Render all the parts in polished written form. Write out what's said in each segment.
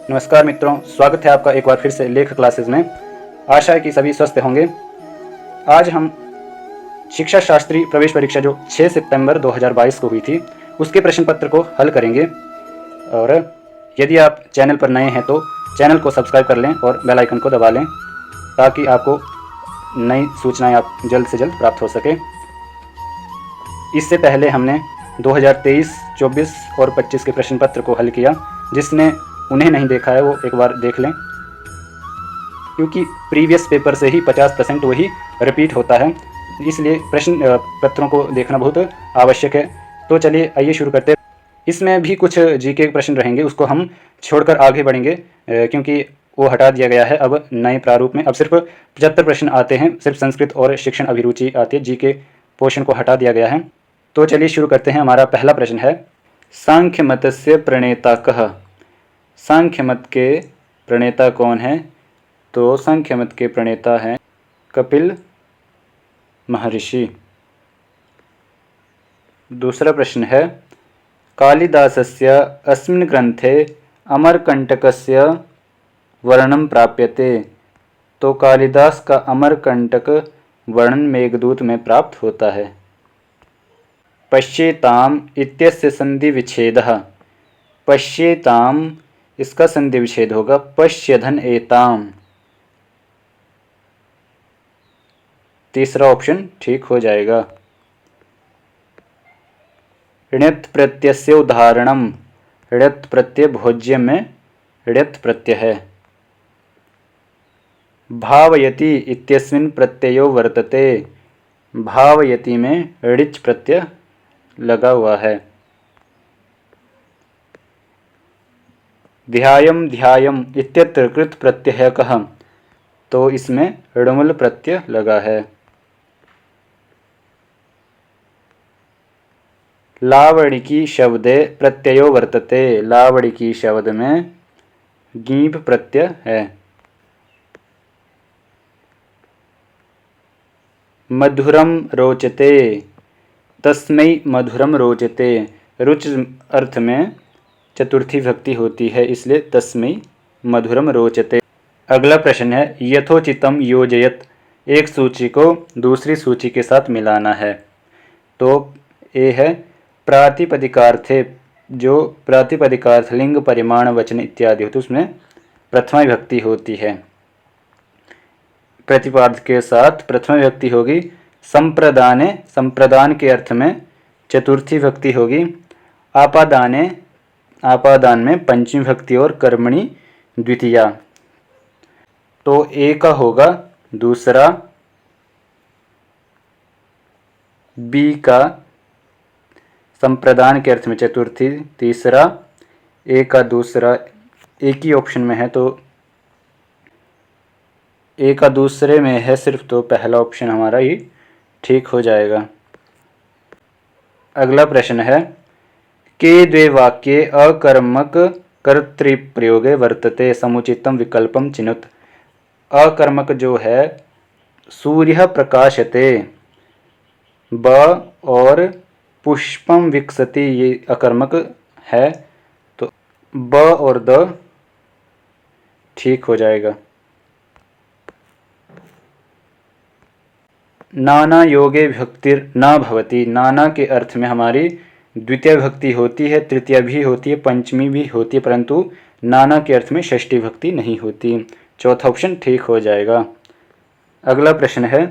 नमस्कार मित्रों, स्वागत है आपका एक बार फिर से लेख क्लासेस में। आशा है कि सभी स्वस्थ होंगे। आज हम शिक्षा शास्त्री प्रवेश परीक्षा जो 6 सितंबर 2022 को हुई थी उसके प्रश्न पत्र को हल करेंगे। और यदि आप चैनल पर नए हैं तो चैनल को सब्सक्राइब कर लें और बेल आइकन को दबा लें ताकि आपको नई सूचनाएं आप जल्द से जल्द प्राप्त हो सके। इससे पहले हमने 2023, 24 और 25 के प्रश्न पत्र को हल किया। जिसने उन्हें नहीं देखा है वो एक बार देख लें, क्योंकि प्रीवियस पेपर से ही 50% वही रिपीट होता है, इसलिए प्रश्न पत्रों को देखना बहुत आवश्यक है। तो चलिए आइए शुरू करते हैं। इसमें भी कुछ जीके प्रश्न रहेंगे, उसको हम छोड़कर आगे बढ़ेंगे क्योंकि वो हटा दिया गया है अब नए प्रारूप में। अब सिर्फ 75 प्रश्न आते हैं, सिर्फ संस्कृत और शिक्षण अभिरुचि आती है, जीके पोर्शन को हटा दिया गया है। तो चलिए शुरू करते हैं। हमारा पहला प्रश्न है, सांख्य मतस्य प्रणेता कः? सांख्य मत के प्रणेता कौन है? तो सांख्य मत के प्रणेता हैं कपिल महर्षि। दूसरा प्रश्न है, कालिदासस्य अस्मिन् ग्रंथे अमरकंटकस्य वर्णनं प्राप्यते। तो कालिदास का अमरकंटक वर्णन मेघदूत में प्राप्त होता है। पश्येताम् इत्यस्य संधि विच्छेदः। पश्येताम्, इसका संधि विच्छेद होगा पश्यधन एताम। तीसरा ऑप्शन ठीक हो जाएगा। ण्यत् प्रत्ययस्य उदाहरणम। ण्यत् प्रत्यय भोज्य में ण्यत् प्रत्यय है। भावयति इत्यस्मिन् प्रत्ययो वर्तते। भावयति में ऋच प्रत्यय लगा हुआ है। ध्यायम ध्यायम इत्यत्र कृत प्रत्यय कः? तो इसमें ऋमूल प्रत्यय लगा है। लावणिकी शब्दे प्रत्ययो वर्तते। लावणिकी शब्द में गीभ प्रत्यय है। मधुरम रोचते, तस्मै मधुरम रोचते। रुच अर्थ में चतुर्थी विभक्ति होती है, इसलिए तस्मै मधुरम रोचते। अगला प्रश्न है, यथोचितम योजयत। एक सूची को दूसरी सूची के साथ मिलाना है। तो ये है प्रातिपदिकार्थे। जो प्रातिपदिकार्थ लिंग परिमाण वचन इत्यादि होते उसमें प्रथमा विभक्ति होती है। प्रतिपाद के साथ प्रथमा विभक्ति होगी। संप्रदाने, संप्रदान के अर्थ में चतुर्थी विभक्ति होगी। आपादाने, आपादान में पंचमी विभक्ति और कर्मणि द्वितीया। तो ए का होगा दूसरा, बी का संप्रदान के अर्थ में चतुर्थी तीसरा, ए का दूसरा। एक ही ऑप्शन में है तो ए का दूसरे में है सिर्फ, तो पहला ऑप्शन हमारा ही ठीक हो जाएगा। अगला प्रश्न है, के द्वे वाक्ये अकर्मक कर्तृप्रयोगे वर्तते समुचितम विकल्पम चिनुत। अकर्मक जो है सूर्य प्रकाशते, ब और पुष्पम विकसति, ये अकर्मक है, तो ब और द ठीक हो जाएगा। नाना योगे विभक्तिर न भवति। नाना के अर्थ में हमारी द्वितीय विभक्ति होती है, तृतीय भी होती है, पंचमी भी होती है, परंतु नाना के अर्थ में षष्ठी विभक्ति नहीं होती। चौथा ऑप्शन ठीक हो जाएगा। अगला प्रश्न है,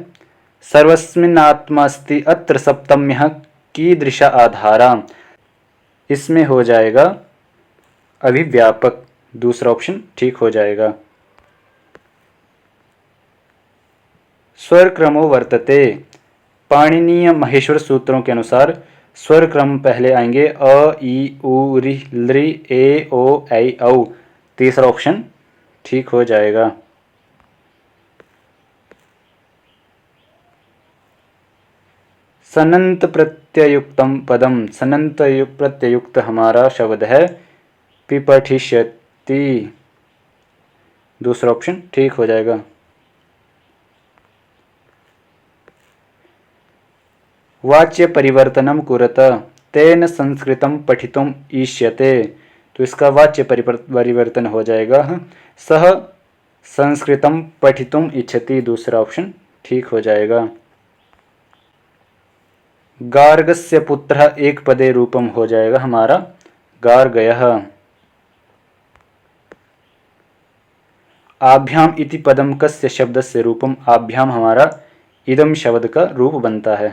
सर्वस्मिन्नात्मास्ति अत्र सप्तम्यः कीदृशा आधारा। इसमें हो जाएगा अभिव्यापक। दूसरा ऑप्शन ठीक हो जाएगा। स्वर क्रमो वर्तते। पाणिनीय महेश्वर सूत्रों के अनुसार स्वर क्रम पहले आएंगे अ, ई, उ, रि, लृ, ए, ओ, ऐ, औ। तीसरा ऑप्शन ठीक हो जाएगा। सनंत प्रत्ययुक्तम पदम। सनंत प्रत्ययुक्त हमारा शब्द है पिपठिष्यति। दूसरा ऑप्शन ठीक हो जाएगा। वाच्य परिवर्तनम कुरत तेन संस्कृतम पठितुम इष्यते। तो इसका वाच्य परिवर्तन हो जाएगा सह संस्कृतम पठितुम इच्छति, दूसरा ऑप्शन ठीक हो जाएगा। गार्गस्य पुत्रः एक पदे रूपम हो जाएगा हमारा गार्गयः। आभ्याम इति पदम कस्य शब्दस्य रूपम, आभ्याम हमारा इदम शब्द का रूप बनता है।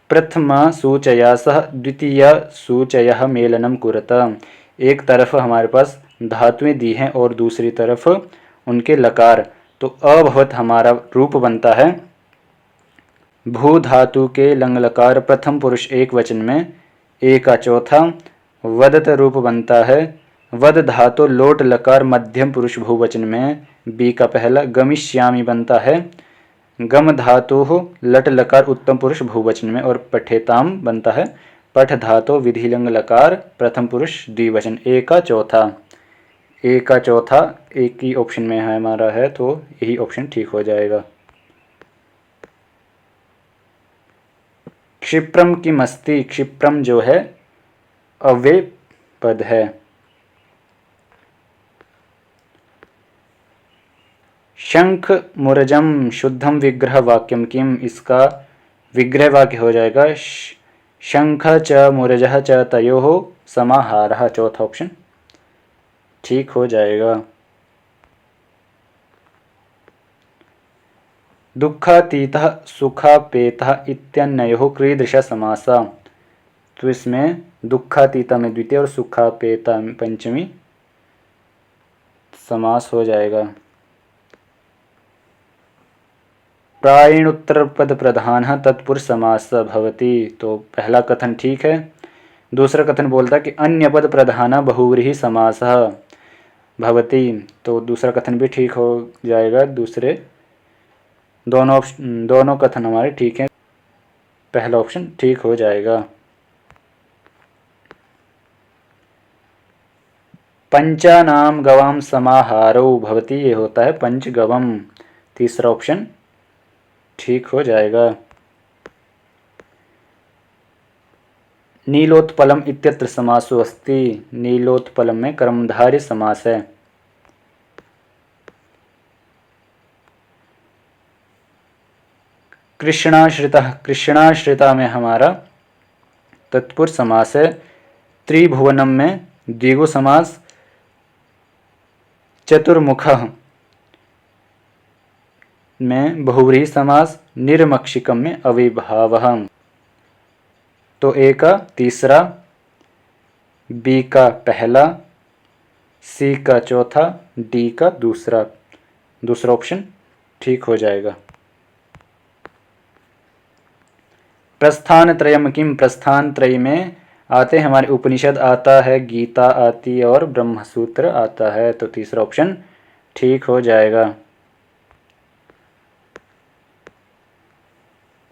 प्रथमा सूचया सह द्वितीय सूचयः मेलनम कुरत, एक तरफ हमारे पास धातुएं दी हैं और दूसरी तरफ उनके लकार, तो अभवत हमारा रूप बनता है भू धातु के लंग लकार प्रथम पुरुष एक वचन में ए का चौथा, वदत रूप बनता है वद धातु लोट लकार मध्यम पुरुष बहुवचन में बी का पहला, गमिष्यामि बनता है गम धातु लट लकार उत्तम पुरुष बहुवचन में, और पठेताम बनता है पठ धातु विधिलिंग लकार प्रथम पुरुष द्विवचन ए का चौथा। ए का चौथा एक ही ऑप्शन में है हमारा है, तो यही ऑप्शन ठीक हो जाएगा। क्षिप्रम की मस्ती, क्षिप्रम जो है अव्यय पद है। शंख मुरजम शुद्धम विग्रह वाक्यम किम, इसका विग्रह वाक्य हो जाएगा शंख च मुरजः च तयोः समाहारः, चौथा ऑप्शन ठीक हो जाएगा। दुःखातीतः सुखापेतः इत्यन्ययोः कीदृश समासा, तो इसमें दुःखातीता में द्वितीय और सुखापेता में पंचमी समास हो जाएगा। प्रायणोत्तर पद प्रधान तत्पुरुष समास भवति, तो पहला कथन ठीक है। दूसरा कथन बोलता है कि अन्य पद प्रधान बहुव्रीहि समास भवति, तो दूसरा कथन भी ठीक हो जाएगा। दूसरे दोनों कथन हमारे ठीक हैं, पहला ऑप्शन ठीक हो जाएगा। पंचानाम गवाम समाहारो भवति, ये होता है पंचगवम, तीसरा ऑप्शन ठीक हो जाएगा। नीलोत्पलम इत्यत्र समासो अस्ति, नीलोत्पलम में कर्मधारय समास है। कृष्णाश्रितः, कृष्णाश्रिता में हमारा तत्पुरुष समास है। त्रिभुवनम में द्विगु समास। चतुर्मुखः में बहुव्रीहि समास। निर्मक्षिकम में अविभावः, तो ए का तीसरा, बी का पहला, सी का चौथा, डी का दूसरा ऑप्शन ठीक हो जाएगा। प्रस्थान त्रयम किम, प्रस्थान त्रय में आते हमारे उपनिषद आता है, गीता आती है और ब्रह्मसूत्र आता है, तो तीसरा ऑप्शन ठीक हो जाएगा।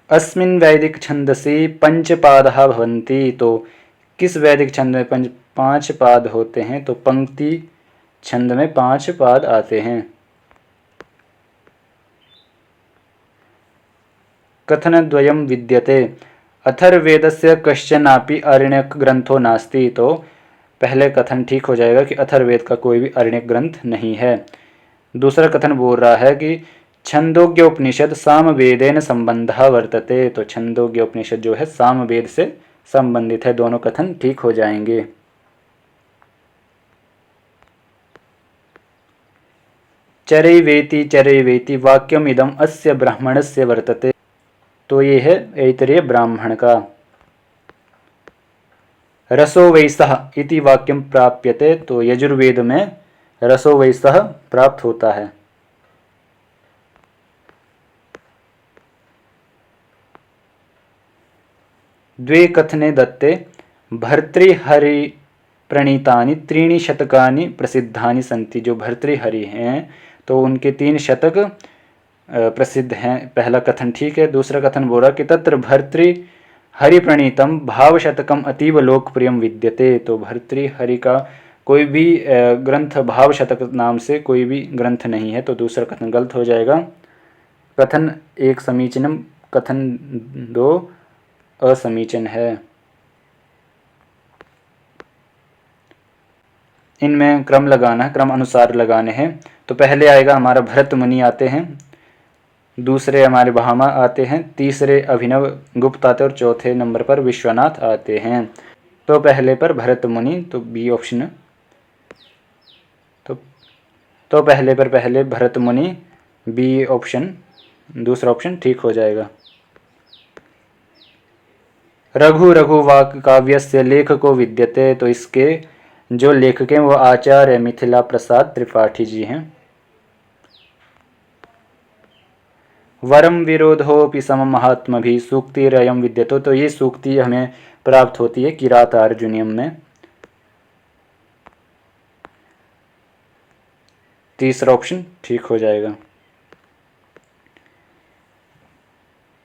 अस्मिन् वैदिक छंदसि पंचपादः भवन्ति, तो किस वैदिक छंद में पांच पाद होते हैं, तो पंक्ति छंद में 5 पाद आते हैं। कथनद्वयं विद्यते, अथर्ववेदस्य कश्चनापि आरण्यक ग्रंथो नास्ति, तो पहले कथन ठीक हो जाएगा कि अथर्ववेद का कोई भी आरण्यक ग्रंथ नहीं है। दूसरा कथन बोल रहा है कि छंदोग्य उपनिषद सामवेदेन संबंधः वर्तते, तो छंदोग्य उपनिषद जो है सामवेद से संबंधित है। दोनों कथन ठीक हो जाएंगे। चरैवेति वाक्यम इदम अस्य ब्राह्मणस्य वर्तते, तो ये है ऐतरेय ब्राह्मण का। रसो वैसः इति वाक्यम प्राप्यते, तो यजुर्वेद में रसो वैसः प्राप्त होता है। द्वे कथने दत्ते भर्तृहरि प्रणीतानि 3 शतकानि प्रसिद्धानि सन्ति, जो भर्तृहरि हैं तो उनके 3 शतक प्रसिद्ध हैं। पहला कथन ठीक है। दूसरा कथन बोला कि तत्र भर्तृहरि प्रणीतम भाव शतकम अतीव लोकप्रियम विद्यते, तो भर्तृहरि का कोई भी ग्रंथ भाव शतक नाम से कोई भी ग्रंथ नहीं है, तो दूसरा कथन गलत हो जाएगा। कथन एक समीचीनम, कथन दो असमीचीन है। इनमें क्रम लगाना है, क्रम अनुसार लगाने हैं। तो पहले आएगा हमारा भरत मुनि आते हैं, दूसरे हमारे भामा आते हैं, तीसरे अभिनव गुप्त आते हैं और चौथे नंबर पर विश्वनाथ आते हैं। तो पहले पर भरत मुनि, तो बी ऑप्शन। तो पहले पर पहले भरत मुनि, बी ऑप्शन, दूसरा ऑप्शन ठीक हो जाएगा। रघु रघुवाक काव्यस्य लेखको विद्यते, तो इसके जो लेखक हैं वो आचार्य मिथिला प्रसाद त्रिपाठी जी हैं। वरम विरोधोपि समम महात्म भी सूक्तिरयम विद्यतो, तो ये सूक्ति हमें प्राप्त होती है किरात अर्जुनियम में। तीसरा ऑप्शन ठीक हो जाएगा।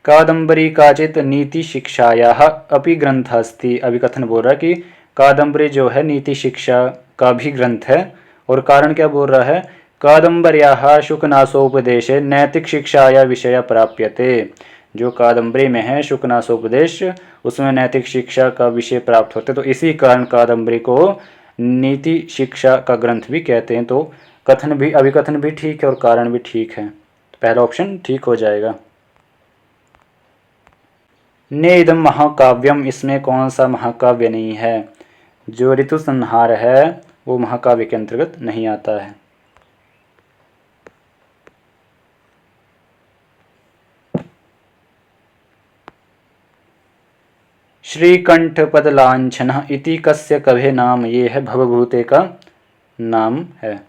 कादम्बरी काचित नीति शिक्षायाः अपि ग्रंथ अस्ति, अभी कथन बोल रहा है कि कादम्बरी जो है नीति शिक्षा का भी ग्रंथ है। और कारण क्या बोल रहा है, कादम्बर्याः शुकनासोपदेशे नैतिक शिक्षाया विषय प्राप्यते। जो कादम्बरी में है शुकनासोपदेश, उसमें नैतिक शिक्षा का विषय प्राप्त होते, तो इसी कारण कादम्बरी को नीति शिक्षा का ग्रंथ भी कहते हैं। तो कथन भी, अभिकथन भी ठीक है और कारण भी ठीक है, तो पहला ऑप्शन ठीक हो जाएगा। नेदम महाकाव्यम, इसमें कौन सा महाकाव्य नहीं है, जो ऋतु संहार है वो महाकाव्य के अंतर्गत नहीं आता है। श्रीकंठ पद लांछन इति कस्य कभे नाम, ये है भवभूते का नाम है।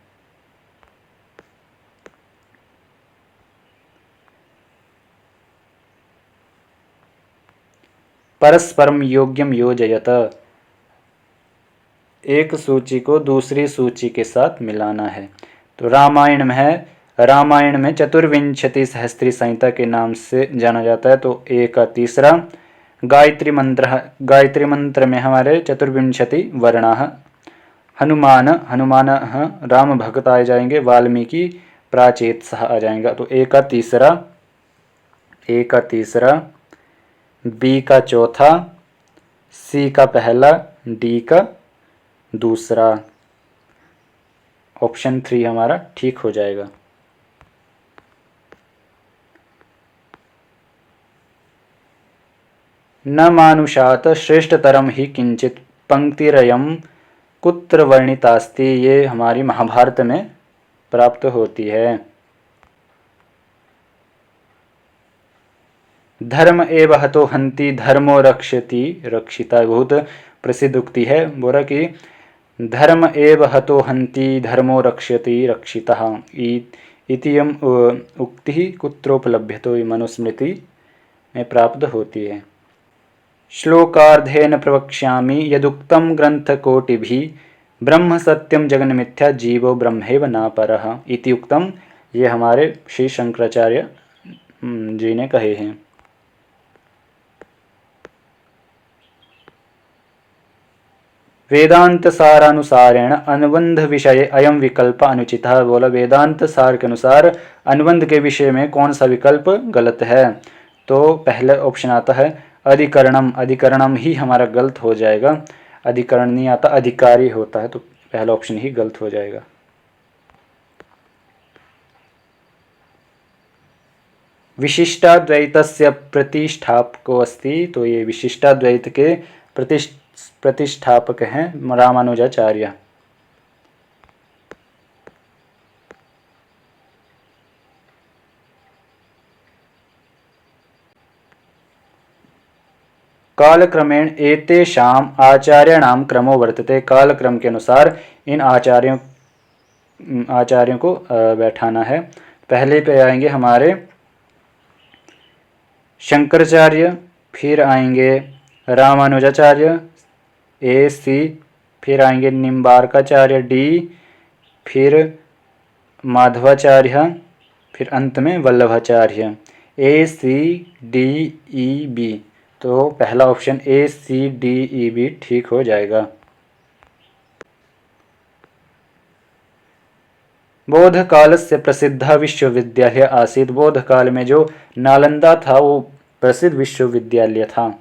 परस्परम योग्यम योजयत, एक सूची को दूसरी सूची के साथ मिलाना है। तो रामायण में है, रामायण में चतुर्विंशति सहस्त्री संहिता के नाम से जाना जाता है, तो ए का तीसरा। गायत्री मंत्र, गायत्री मंत्र में हमारे चतुर्विंशति वर्णा। हनुमान, हनुमान राम भक्त आ जाएंगे, वाल्मीकि प्राचेत सह आ जाएगा, तो ए का तीसरा, ए का तीसरा, बी का चौथा, सी का पहला, डी का दूसरा। ऑप्शन 3 हमारा ठीक हो जाएगा। न मानुषात श्रेष्ठतरम ही किंचित पंक्तिरयम कुत्र वर्णितास्ति, ये हमारी महाभारत में प्राप्त होती है। धर्म एव हतो हंति धर्मो रक्षति रक्षिता, बहुत प्रसिद्ध उक्ति है। बोला कि धर्म एव हतो हंति धर्मो रक्षति रक्षितः इतियम उक्ति कुत्रोपलभ्यतो, मनुस्मृति में प्राप्त होती है। श्लोकार्धेन प्रवक्ष्यामि यदुक्तम ग्रंथकोटिभिः ब्रह्म सत्यम जगन मिथ्या जीवो ब्रह्मैव न परः इति उक्तम, ये हमारे श्री शंकराचार्य जी ने कहे हैं। वेदांत सारानुसारेण अनुबंध विषय अयम विकल्प अनुचितः, बोला वेदांत सार के अनुसार अनुबंध के विषय में कौन सा विकल्प गलत है। तो पहले ऑप्शन आता है अधिकरणम, अधिकरणम ही हमारा गलत हो जाएगा। अधिकरण नहीं आता, अधिकारी होता है, तो पहला ऑप्शन ही गलत हो जाएगा। विशिष्टाद्वैतस्य प्रतिष्ठापको अस्ति, तो ये विशिष्टाद्वैत के प्रतिष्ठापक हैं रामानुजाचार्य। कालक्रमेण एतेषाम आचार्याणाम क्रमो वर्तते, कालक्रम के अनुसार इन आचार्यों को बैठाना है। पहले पे आएंगे हमारे शंकराचार्य, फिर आएंगे रामानुजाचार्य ए सी, फिर आएंगे निम्बार्काचार्य डी, फिर माधवाचार्य, फिर अंत में Vallabhacharya. A C D E B, तो पहला option A C D E B ठीक हो जाएगा। बौद्धकालस्य प्रसिद्धः विश्वविद्यालय आसीत्। बौद्धकाल में जो नालंदा था वो प्रसिद्ध विश्वविद्यालय था।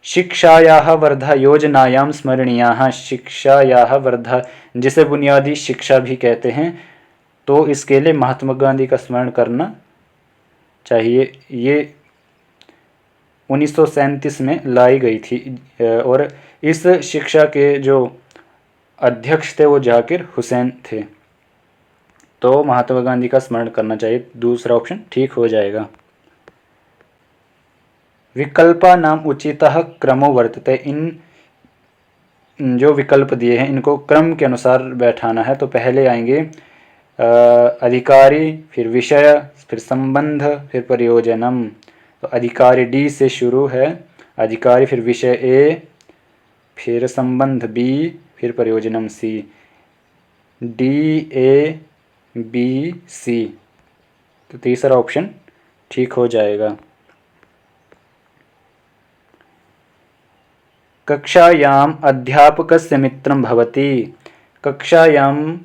शिक्षायाः वर्धा योजनायां स्मरणीयाः। शिक्षायाः वर्धा जिसे बुनियादी शिक्षा भी कहते हैं, तो इसके लिए महात्मा गांधी का स्मरण करना चाहिए। ये 1937 में लाई गई थी और इस शिक्षा के जो अध्यक्ष थे वो जाकिर हुसैन थे। तो महात्मा गांधी का स्मरण करना चाहिए। दूसरा ऑप्शन ठीक हो जाएगा। विकल्पा नाम उचितः क्रमो वर्तते। इन जो विकल्प दिए हैं इनको क्रम के अनुसार बैठाना है। तो पहले आएंगे अधिकारी, फिर विषय, फिर संबंध, फिर प्रयोजनम। तो अधिकारी डी से शुरू है, अधिकारी, फिर विषय ए, फिर संबंध बी, फिर प्रयोजनम सी। D A B C. तो तीसरा ऑप्शन ठीक हो जाएगा। कक्षायाम अध्यापकस्य मित्रं भवति। कक्षायाम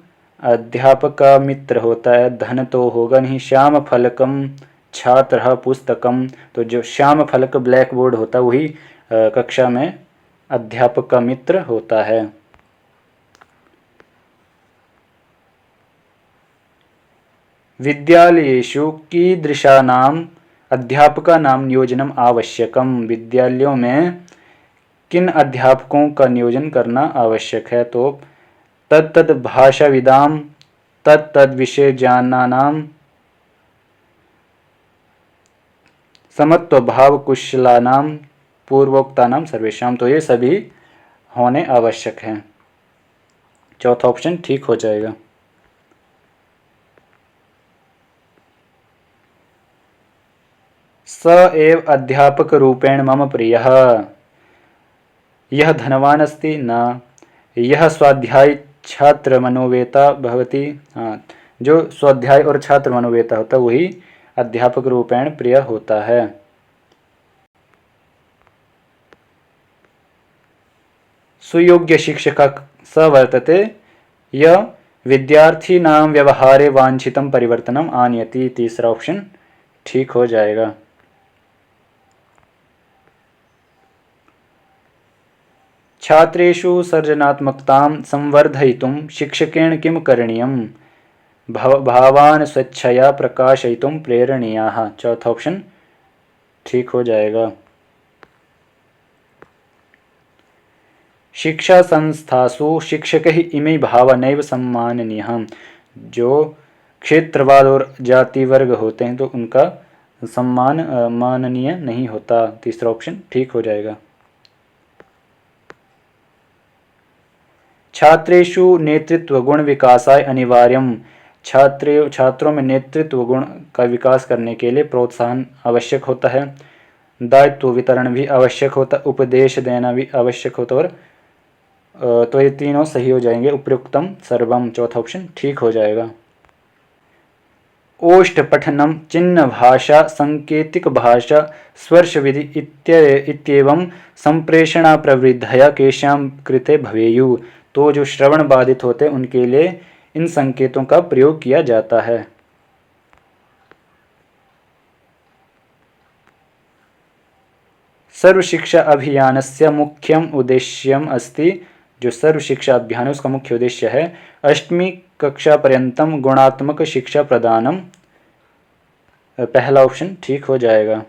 अध्यापक का मित्र होता है, धन तो होगा नहीं। श्याम फलकम छात्र पुस्तकम। तो जो श्याम फलक ब्लैक बोर्ड होता है वही कक्षा में अध्यापक का मित्र होता है। विद्यालयेषु कीदृशानाम् अध्यापकानां नियोजनम आवश्यकम। विद्यालयों में किन अध्यापकों का नियोजन करना आवश्यक है। तो तत्तद भाषाविदाम, तत्तद विषय ज्ञानानाम, समत्व भाव कुशलानाम, पूर्वोक्तानाम सर्वेशाम। तो ये सभी होने आवश्यक हैं। चौथा ऑप्शन ठीक हो जाएगा। स एव अध्यापक रूपेण मम प्रियः। यह धनवान अस्ति न। यह स्वाध्याय छात्र मनोवेता भवति। हाँ, जो स्वाध्याय और छात्र मनोवेता होता है वही अध्यापक रूपेण प्रिय होता है। सुयोग्य शिक्षक स वर्तते यह विद्यार्थीनां व्यवहारे वांछितं परिवर्तनम आनयति। तीसरा ऑप्शन ठीक हो जाएगा। छात्रेषु सर्जनात्मकतां संवर्धयितुं शिक्षकेण किं करणीयम्। भावान् स्वेच्छया प्रकाशयितुं प्रेरणीयाः। चौथा ऑप्शन ठीक हो जाएगा। शिक्षा संस्थासु शिक्षकैः इमे भावा नैव सम्माननीयः। जो क्षेत्रवाद और जाति वर्ग होते हैं तो उनका सम्मान माननीय नहीं होता। तीसरा ऑप्शन ठीक हो जाएगा। छात्रेषु नेतृत्व गुण विकासाय अनिवार्यम। छात्रों में नेतृत्व गुण का विकास करने के लिए प्रोत्साहन आवश्यक होता है। दायित्व वितरण भी आवश्यक होता, उपदेश देना भी आवश्यक होता। और तो ये तीनों सही हो जाएंगे। उपयुक्तम सर्वम। चौथा ऑप्शन ठीक हो जाएगा। ओष्ठ पठनम, चिन्ह भाषा, संकेतिक भाषा, स्पर्श विधि इत्येवं संप्रेषणा प्रवृद्धया केषां कृते भवेयु। तो जो श्रवण बाधित होते हैं उनके लिए इन संकेतों का प्रयोग किया जाता है। सर्व शिक्षा अभियानस्य मुख्यम उद्देश्यम अस्ति। जो सर्व शिक्षा अभियान है उसका मुख्य उद्देश्य है 8वीं कक्षा पर्यंतम गुणात्मक शिक्षा प्रदानम। पहला ऑप्शन ठीक हो जाएगा।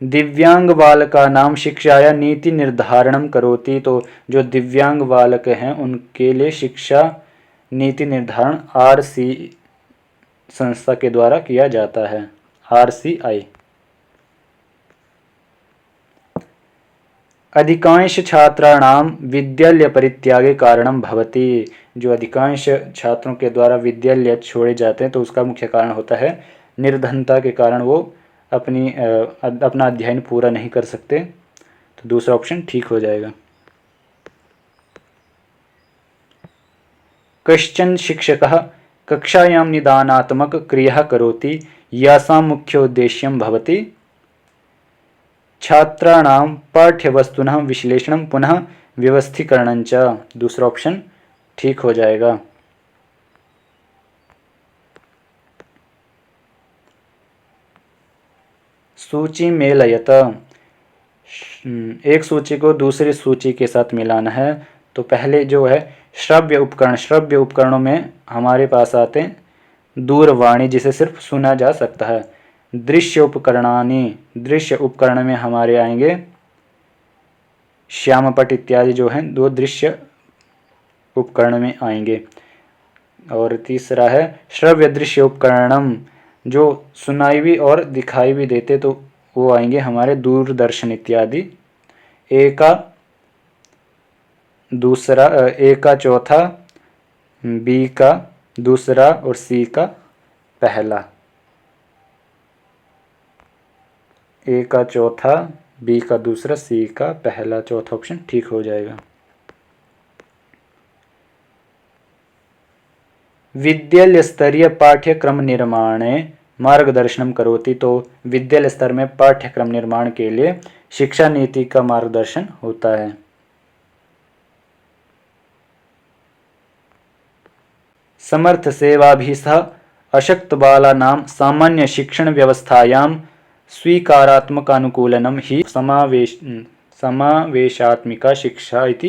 दिव्यांग बालकानां शिक्षाया नीति निर्धारणम करोति। तो जो दिव्यांग बालक हैं उनके लिए शिक्षा नीति निर्धारण RC संस्था के द्वारा किया जाता है। RCI। अधिकांश छात्राणाम विद्यालय परित्यागे कारणम भवति। जो अधिकांश छात्रों के द्वारा विद्यालय छोड़े जाते हैं तो उसका मुख्य कारण होता है निर्धनता के कारण वो अपना अध्ययन पूरा नहीं कर सकते। तो दूसरा ऑप्शन ठीक हो जाएगा। कश्चन शिक्षकः कक्षायां निदानात्मक क्रिया करोति यासां मुख्योद्देश्यं भवति। छात्राणां पाठ्यवस्तुनः विश्लेषणं पुनः व्यवस्थीकरणं च। दूसरा ऑप्शन ठीक हो जाएगा। सूची मेलयत, एक सूची को दूसरी सूची के साथ मिलाना है। तो पहले जो है श्रव्य उपकरण, श्रव्य उपकरणों में हमारे पास आते हैं दूरवाणी, जिसे सिर्फ सुना जा सकता है। दृश्य उपकरणानि, दृश्य उपकरण में हमारे आएंगे श्यामपट इत्यादि जो हैं, दो दृश्य उपकरण में आएंगे। और तीसरा है श्रव्य दृश्य उपकरणम, जो सुनाई भी और दिखाई भी देते, तो वो आएंगे हमारे दूरदर्शन इत्यादि। ए का दूसरा, ए का चौथा, बी का दूसरा और सी का पहला। ए का चौथा, बी का दूसरा, सी का पहला, चौथा ऑप्शन ठीक हो जाएगा। विद्यालय स्तरीय पाठ्यक्रम निर्माणे मार्गदर्शनम करोति, तो विद्यालय स्तर में पाठ्यक्रम निर्माण के लिए शिक्षा नीति का मार्गदर्शन होता है। समर्थ सेवाभिसह अशक्त बालानां सामान्य शिक्षण व्यवस्थायां स्वीकारात्मकानुकूलनं हि समावेशात्मिका शिक्षा इति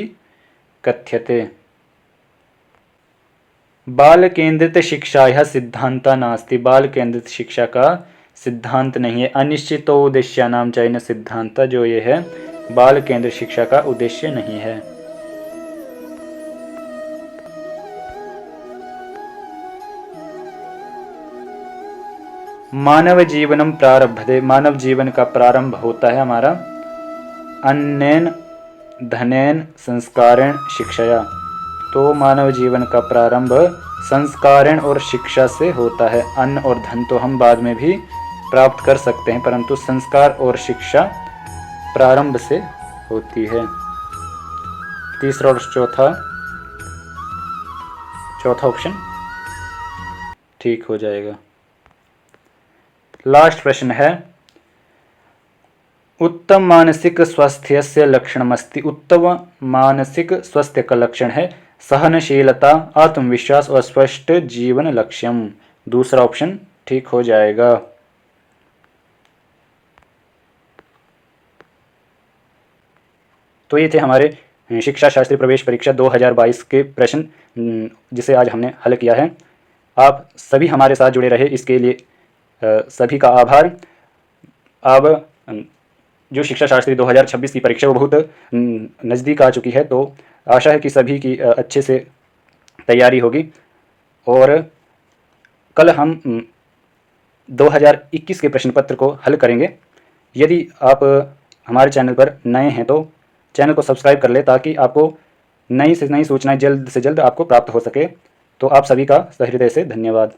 कथ्यते। बाल केंद्रित शिक्षा यह सिद्धांत नास्ति, बाल केंद्रित शिक्षा का सिद्धांत नहीं है। अनिश्चितोद्देश्यानां चयन सिद्धांत, जो ये है बाल केंद्रित शिक्षा का उद्देश्य नहीं है। मानव जीवनम प्रारभते, मानव जीवन का प्रारंभ होता है हमारा अन्नेन धनेन संस्कारेण शिक्षया, तो मानव जीवन का प्रारंभ संस्कारेण और शिक्षा से होता है। अन्न और धन तो हम बाद में भी प्राप्त कर सकते हैं, परंतु संस्कार और शिक्षा प्रारंभ से होती है। तीसरा और चौथा ऑप्शन ठीक हो जाएगा। लास्ट प्रश्न है, उत्तम मानसिक स्वास्थ्य से लक्षणमस्ति, उत्तम मानसिक स्वास्थ्य का लक्षण है सहनशीलता, आत्मविश्वास और स्पष्ट जीवन लक्ष्यम। दूसरा ऑप्शन ठीक हो जाएगा। तो ये थे हमारे शिक्षा शास्त्री प्रवेश परीक्षा 2022 के प्रश्न, जिसे आज हमने हल किया है। आप सभी हमारे साथ जुड़े रहे, इसके लिए सभी का आभार। अब जो शिक्षा शास्त्री 2026 की परीक्षा वो बहुत नज़दीक आ चुकी है, तो आशा है कि सभी की अच्छे से तैयारी होगी। और कल हम 2021 के प्रश्न पत्र को हल करेंगे। यदि आप हमारे चैनल पर नए हैं तो चैनल को सब्सक्राइब कर ले, ताकि आपको नई से नई सूचनाएं जल्द से जल्द आपको प्राप्त हो सके। तो आप सभी का हृदय से धन्यवाद।